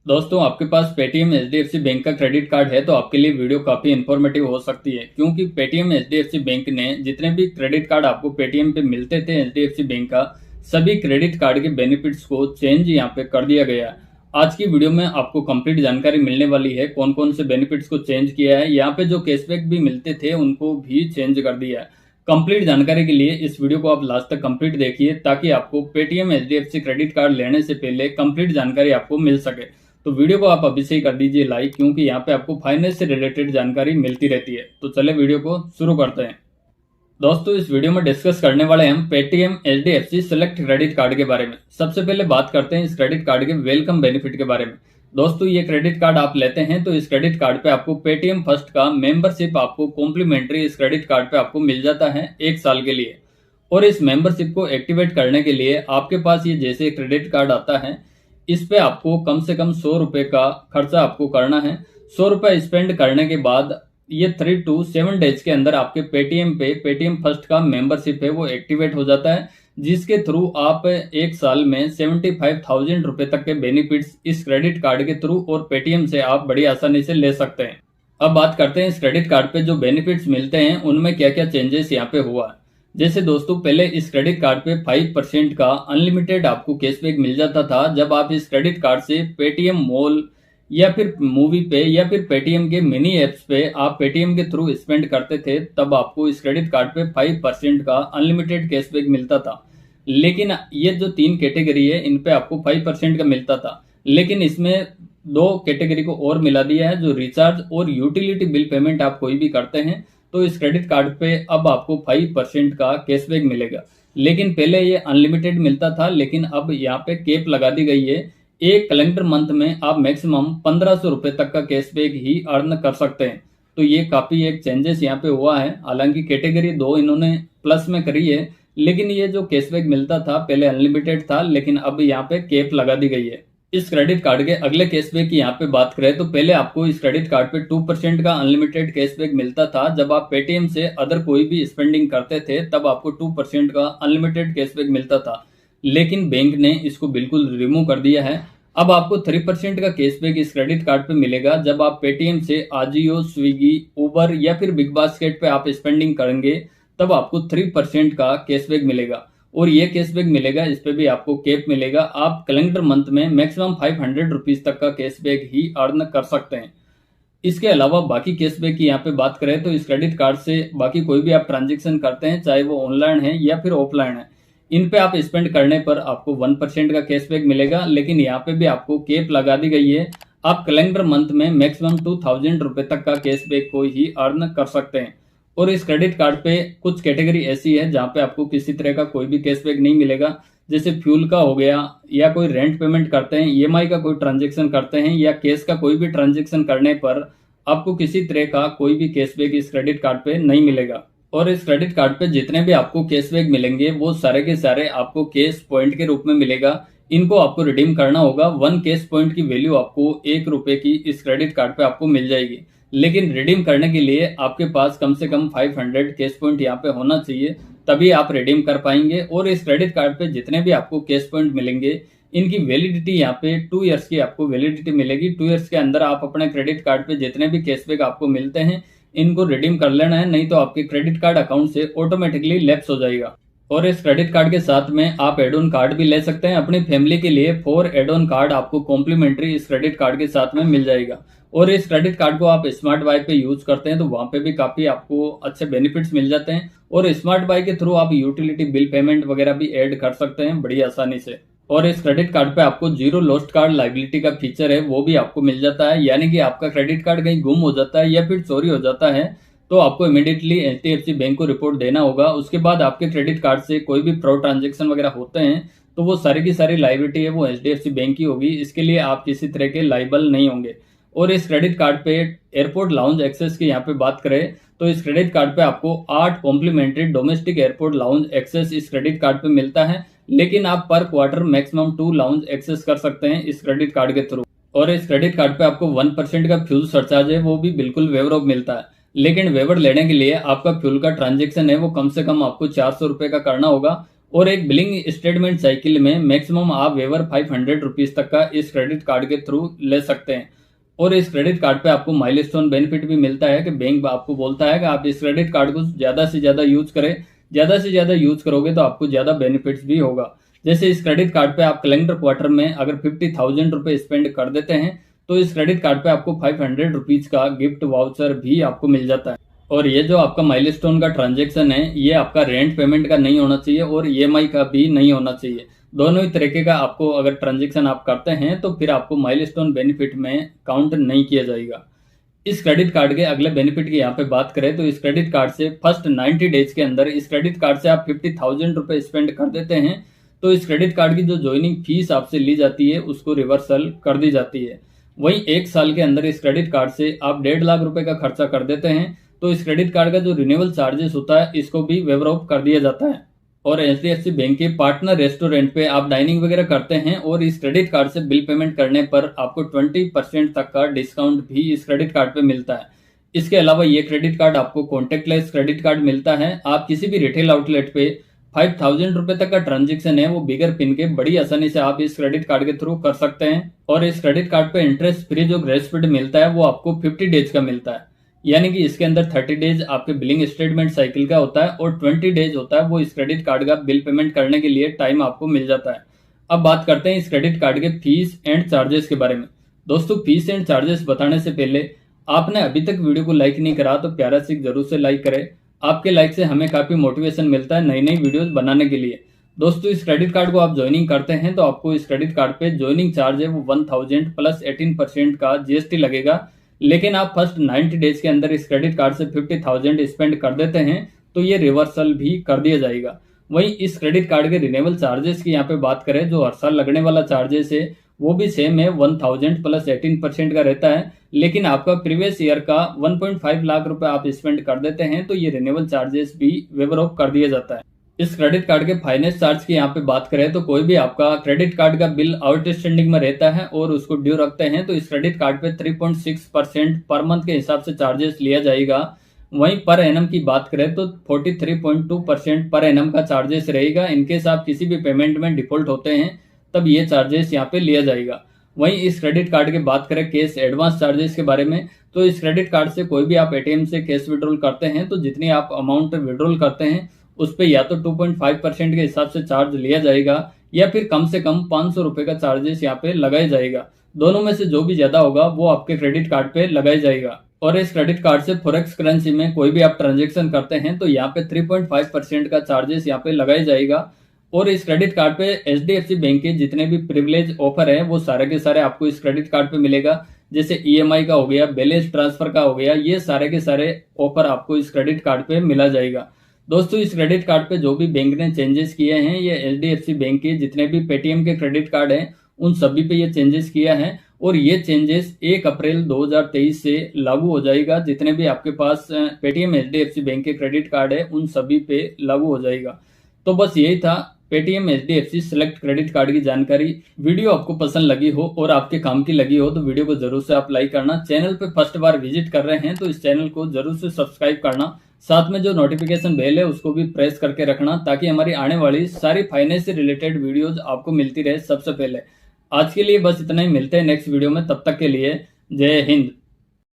दोस्तों, आपके पास Paytm HDFC bank का क्रेडिट कार्ड है तो आपके लिए वीडियो काफी इन्फॉर्मेटिव हो सकती है, क्योंकि पेटीएम एचडीएफसी बैंक ने जितने भी क्रेडिट कार्ड आपको पेटीएम पे मिलते थे एचडीएफसी बैंक का, सभी क्रेडिट कार्ड के बेनिफिट्स को चेंज यहाँ पे कर दिया गया है। आज की वीडियो में आपको कंप्लीट जानकारी मिलने वाली है कौन कौन से बेनिफिट्स को चेंज किया है। यहाँ पे जो कैशबैक भी मिलते थे उनको भी चेंज कर दिया है। कंप्लीट जानकारी के लिए इस वीडियो को आप लास्ट तक कंप्लीट देखिए, ताकि आपको पेटीएम एचडीएफसी क्रेडिट कार्ड लेने से पहले कंप्लीट जानकारी आपको मिल सके। तो वीडियो को आप अभी से ही कर दीजिए लाइक, क्योंकि यहाँ पे आपको फाइनेंस से रिलेटेड जानकारी मिलती रहती है। तो चले वीडियो को शुरू करते हैं। दोस्तों, इस वीडियो में डिस्कस करने वाले हम Paytm HDFC select credit card के बारे में। सबसे पहले बात करते हैं इस क्रेडिट कार्ड के वेलकम बेनिफिट के बारे में। दोस्तों, ये क्रेडिट कार्ड आप लेते हैं तो इस क्रेडिट कार्ड पे आपको पेटीएम फर्स्ट का मेंबरशिप आपको कॉम्प्लीमेंट्री इस क्रेडिट कार्ड पे आपको मिल जाता है 1 साल के लिए। और इस मेंबरशिप को एक्टिवेट करने के लिए आपके पास ये जैसे क्रेडिट कार्ड आता है, इस पे आपको कम से कम 100 रुपए का खर्चा आपको करना है। 100 रुपए स्पेंड करने के बाद ये 3 to 7 डेज के अंदर आपके पेटीएम पे पेटीएम फर्स्ट का मेंबरशिप है वो एक्टिवेट हो जाता है, जिसके थ्रू आप 1 साल में 75,000 रुपए तक के बेनिफिट्स इस क्रेडिट कार्ड के थ्रू और पेटीएम से आप बड़ी आसानी से ले सकते हैं। अब बात करते हैं इस क्रेडिट कार्ड पे जो बेनिफिट्स मिलते हैं उनमें क्या क्या चेंजेस यहाँ पे हुआ है। जैसे दोस्तों, पहले इस क्रेडिट कार्ड पे 5% का अनलिमिटेड आपको कैशबैक मिल जाता था जब आप इस क्रेडिट कार्ड से पेटीएम मॉल या फिर मूवी पे या फिर पेटीएम के मिनी एप्स पे आप पेटीएम के थ्रू स्पेंड करते थे, तब आपको इस क्रेडिट कार्ड पे 5% का अनलिमिटेड कैशबैक मिलता था। लेकिन ये जो 3 कैटेगरी है इन पे आपको 5% का मिलता था, लेकिन इसमें 2 कैटेगरी को और मिला दिया है। जो रिचार्ज और यूटिलिटी बिल पेमेंट आप कोई भी करते हैं तो इस क्रेडिट कार्ड पे अब आपको 5% का कैशबैक मिलेगा। लेकिन पहले ये अनलिमिटेड मिलता था, लेकिन अब यहाँ पे कैप लगा दी गई है। एक कैलेंडर मंथ में आप मैक्सिमम 1500 रुपए तक का कैशबैक ही अर्न कर सकते हैं। तो ये काफी एक चेंजेस यहाँ पे हुआ है। हालांकि कैटेगरी 2 इन्होंने प्लस में करी है, लेकिन ये जो कैशबैक मिलता था पहले अनलिमिटेड था, लेकिन अब यहाँ पे कैप लगा दी गई है। इस क्रेडिट कार्ड के अगले कैशबैक की यहाँ पे बात करें तो पहले आपको इस क्रेडिट कार्ड पे 2% का अनलिमिटेड कैशबैक मिलता था। जब आप पेटीएम से अदर कोई भी स्पेंडिंग करते थे तब आपको 2% का अनलिमिटेड कैशबैक मिलता था, लेकिन बैंक ने इसको बिल्कुल रिमूव कर दिया है। अब आपको 3% का कैशबैक इस क्रेडिट कार्ड पे मिलेगा जब आप पेटीएम से आजियो, स्विगी, उबर या फिर बिग बास्केट पे आप स्पेंडिंग करेंगे, तब आपको 3% का कैशबैक मिलेगा। और ये कैशबैक मिलेगा, इस पे भी आपको कैप मिलेगा। आप कैलेंडर मंथ में मैक्सिमम 500 रुपीज तक का कैशबैक ही अर्न कर सकते हैं। इसके अलावा बाकी कैशबैक की यहाँ पे बात करें तो इस क्रेडिट कार्ड से बाकी कोई भी आप ट्रांजेक्शन करते हैं, चाहे वो ऑनलाइन है या फिर ऑफलाइन है, इन पे आप स्पेंड करने पर आपको 1% का कैशबैक मिलेगा। लेकिन यहाँ पे भी आपको कैप लगा दी गई है। आप कैलेंडर मंथ में मैक्सिमम 2000 रुपए तक का कैशबैक को ही अर्न कर सकते हैं। और इस क्रेडिट कार्ड पे कुछ कैटेगरी ऐसी है जहां पे आपको किसी तरह का कोई भी कैशबैक नहीं मिलेगा। जैसे फ्यूल का हो गया, या कोई रेंट पेमेंट करते हैं, ईएमआई का कोई ट्रांजैक्शन करते हैं, या कैश का कोई भी ट्रांजैक्शन करने पर आपको किसी तरह का कोई भी कैशबैक इस क्रेडिट कार्ड पे नहीं मिलेगा। और इस क्रेडिट कार्ड पे जितने भी आपको कैशबैक मिलेंगे वो सारे के सारे आपको कैश पॉइंट के रूप में मिलेगा। इनको आपको रिडीम करना होगा। 1 कैश पॉइंट की वैल्यू आपको 1 रुपए की इस क्रेडिट कार्ड पे आपको मिल जाएगी। लेकिन रिडीम करने के लिए आपके पास कम से कम 500 कैश पॉइंट यहाँ पे होना चाहिए, तभी आप रिडीम कर पाएंगे। और इस क्रेडिट कार्ड पे जितने भी आपको कैश पॉइंट मिलेंगे इनकी वैलिडिटी यहाँ पे 2 इयर्स की आपको वैलिडिटी मिलेगी। 2 इयर्स के अंदर आप अपने क्रेडिट कार्ड पे जितने भी कैशबैक आपको मिलते हैं इनको रिडीम कर लेना है, नहीं तो आपके क्रेडिट कार्ड अकाउंट से ऑटोमेटिकली लैप्स हो जाएगा। और इस क्रेडिट कार्ड के साथ में आप एड ऑन कार्ड भी ले सकते हैं अपनी फैमिली के लिए। 4 एड ऑन कार्ड आपको कॉम्प्लीमेंट्री इस क्रेडिट कार्ड के साथ में मिल जाएगा। और इस क्रेडिट कार्ड को आप स्मार्ट बाय पे यूज करते हैं तो वहां पे भी काफी आपको अच्छे बेनिफिट्स मिल जाते हैं। और स्मार्ट बाय के थ्रू आप यूटिलिटी बिल पेमेंट वगैरह भी ऐड कर सकते हैं बड़ी आसानी से। और इस क्रेडिट कार्ड पे आपको जीरो लॉस्ट कार्ड लाइबिलिटी का फीचर है वो भी आपको मिल जाता है। यानी कि आपका क्रेडिट कार्ड कहीं गुम हो जाता है या फिर चोरी हो जाता है तो आपको इमीडिएटली एचडीएफसी बैंक को रिपोर्ट देना होगा। उसके बाद आपके क्रेडिट कार्ड से कोई भी फ्रॉड ट्रांजेक्शन वगैरह होते हैं तो वो सारी की सारी लाइबिलिटी है वो एचडीएफसी बैंक की होगी। इसके लिए आप किसी तरह के लाइबल नहीं होंगे। और इस क्रेडिट कार्ड पे एयरपोर्ट लाउंज एक्सेस की यहाँ पे बात करें तो इस क्रेडिट कार्ड पे आपको 8 complimentary domestic airport lounge access इस क्रेडिट कार्ड पे मिलता है। लेकिन आप पर क्वार्टर मैक्सिमम 2 लाउंज एक्सेस कर सकते हैं इस क्रेडिट कार्ड के थ्रू। और इस क्रेडिट कार्ड पे आपको 1% का फ्यूल सरचार्ज है वो भी बिल्कुल वेवर ऑफ मिलता है। लेकिन वेवर लेने के लिए आपका फ्यूल का ट्रांजेक्शन है वो कम से कम आपको 400 रुपए का करना होगा। और एक बिलिंग स्टेटमेंट साइकिल में मैक्सिमम आप वेवर 500 रुपीज तक का इस क्रेडिट कार्ड के थ्रू ले सकते हैं। और इस क्रेडिट कार्ड पे आपको माइलस्टोन बेनिफिट भी मिलता है कि बैंक आपको बोलता है कि आप इस क्रेडिट कार्ड को ज्यादा से ज्यादा यूज करें, ज्यादा से ज्यादा यूज करोगे तो आपको ज्यादा बेनिफिट्स भी होगा। जैसे इस क्रेडिट कार्ड पे आप कैलेंडर क्वार्टर में अगर 50,000 रुपए स्पेंड कर देते हैं तो इस क्रेडिट कार्ड पे आपको 500 रुपीज का गिफ्ट वाउचर भी आपको मिल जाता है। और ये जो आपका माइलस्टोन का ट्रांजैक्शन है ये आपका रेंट पेमेंट का नहीं होना चाहिए और ईएमआई का भी नहीं होना चाहिए। दोनों ही तरीके का आपको अगर ट्रांजैक्शन आप करते हैं तो फिर आपको माइलस्टोन बेनिफिट में काउंट नहीं किया जाएगा। इस क्रेडिट कार्ड के अगले बेनिफिट की यहाँ पे बात करें तो इस क्रेडिट कार्ड से फर्स्ट 90 डेज के अंदर इस क्रेडिट कार्ड से आप 50,000 रुपए स्पेंड कर देते हैं तो इस क्रेडिट कार्ड की जो ज्वाइनिंग फीस आपसे ली जाती है उसको रिवर्सल कर दी जाती है। वहीं एक साल के अंदर इस क्रेडिट कार्ड से आप 1.5 लाख रुपए का खर्चा कर देते हैं तो इस क्रेडिट कार्ड का जो रिन्यूअल चार्जेस होता है इसको भी वेवर ऑफ कर दिया जाता है। और एचडीएफसी बैंक के पार्टनर रेस्टोरेंट पे आप डाइनिंग वगैरह करते हैं और इस क्रेडिट कार्ड से बिल पेमेंट करने पर आपको 20% तक का डिस्काउंट भी इस क्रेडिट कार्ड पे मिलता है। इसके अलावा ये क्रेडिट कार्ड आपको कॉन्टेक्टलेस क्रेडिट कार्ड मिलता है। आप किसी भी रिटेल आउटलेट पे 5,000 रुपए तक का ट्रांजेक्शन है वो बिगर पिन के बड़ी आसानी से आप इस क्रेडिट कार्ड के थ्रू कर सकते हैं। और इस क्रेडिट कार्ड पे इंटरेस्ट फ्री जो ग्रेस पीरियड मिलता है वो आपको 50 डेज का मिलता है, यानी कि इसके अंदर 30 डेज आपके बिलिंग स्टेटमेंट साइकिल का होता है और 20 डेज होता है वो इस क्रेडिट कार्ड का बिल पेमेंट करने के लिए टाइम आपको मिल जाता है। अब बात करते हैं इस क्रेडिट कार्ड के फीस एंड चार्जेस के बारे में। दोस्तों फीस एंड चार्जेस बताने से पहले आपने अभी तक वीडियो को लाइक नहीं करा तो प्यारा सी जरूर से लाइक करें। आपके लाइक से हमें काफी मोटिवेशन मिलता है नई नई वीडियोस बनाने के लिए। दोस्तों इस क्रेडिट कार्ड को आप ज्वाइनिंग करते हैं तो आपको इस क्रेडिट कार्ड पे ज्वाइनिंग चार्ज है वो 1000 प्लस 18% का जीएसटी लगेगा। लेकिन आप फर्स्ट 90 डेज के अंदर इस क्रेडिट कार्ड से 50,000 स्पेंड कर देते हैं तो ये रिवर्सल भी कर दिया जाएगा। वहीं इस क्रेडिट कार्ड के रिन्यूअल चार्जेस की यहाँ पे बात करें जो हर साल लगने वाला चार्जेस है वो भी सेम है 1000 प्लस 18% का रहता है। लेकिन आपका प्रीवियस ईयर का 1.5 लाख रुपए आप स्पेंड कर देते हैं तो ये रिन्यूअल चार्जेस भी वेवर ऑफ कर दिया जाता है। इस क्रेडिट कार्ड के फाइनेंस चार्ज की यहाँ पे बात करें तो कोई भी आपका क्रेडिट कार्ड का बिल आउटस्टैंडिंग में रहता है और उसको ड्यू रखते हैं तो इस क्रेडिट कार्ड पे 3.6% पर मंथ के हिसाब से चार्जेस लिया जाएगा। वहीं पर एनम की बात करें तो 43.2% पर एनम का चार्जेस रहेगा। इनकेस आप किसी भी पेमेंट में डिफॉल्ट होते हैं तब ये चार्जेस यहाँ पे लिया जाएगा। वहीं इस क्रेडिट कार्ड की बात करें कैश एडवांस चार्जेस के बारे में तो इस क्रेडिट कार्ड से कोई भी आप एटीएम से कैश विड्रॉल करते हैं तो जितनी आप अमाउंट विड्रॉल करते हैं उस पे या तो 2.5% के हिसाब से चार्ज लिया जाएगा या फिर कम से कम 500 रुपए का चार्जेस यहाँ पे लगाया जाएगा। दोनों में से जो भी ज्यादा होगा वो आपके क्रेडिट कार्ड पे लगाया जाएगा। और इस क्रेडिट कार्ड से फॉरेक्स करेंसी में कोई भी आप ट्रांजेक्शन करते हैं तो यहाँ पे 3.5% का चार्जेस यहाँ पे लगाया जाएगा। और इस क्रेडिट कार्ड पे एचडीएफसी बैंक के जितने भी प्रिविलेज ऑफर है वो सारे के सारे आपको इस क्रेडिट कार्ड पे मिलेगा। जैसे ईएमआई का हो गया, बैलेंस ट्रांसफर का हो गया, ये सारे के सारे ऑफर आपको इस क्रेडिट कार्ड पे मिला जाएगा। दोस्तों इस क्रेडिट कार्ड पे जो भी बैंक ने चेंजेस किए हैं ये एचडीएफसी बैंक के जितने भी पेटीएम के क्रेडिट कार्ड हैं उन सभी पे ये चेंजेस किया है और ये चेंजेस 1 अप्रैल 2023 से लागू हो जाएगा। जितने भी आपके पास पेटीएम एचडीएफसी बैंक के क्रेडिट कार्ड है उन सभी पे लागू हो जाएगा। तो बस यही था Paytm HDFC select credit card की जानकारी। वीडियो आपको पसंद लगी हो और आपके काम की लगी हो तो वीडियो को जरूर से आप लाइक करना। चैनल पे फर्स्ट बार विजिट कर रहे हैं तो इस चैनल को जरूर से सब्सक्राइब करना। साथ में जो नोटिफिकेशन बेल है उसको भी प्रेस करके रखना ताकि हमारी आने वाली सारी फाइनेंस से रिलेटेड वीडियोज आपको मिलती रहे सबसे पहले। आज के लिए बस इतना ही, मिलते हैं नेक्स्ट वीडियो में, तब तक के लिए जय हिंद।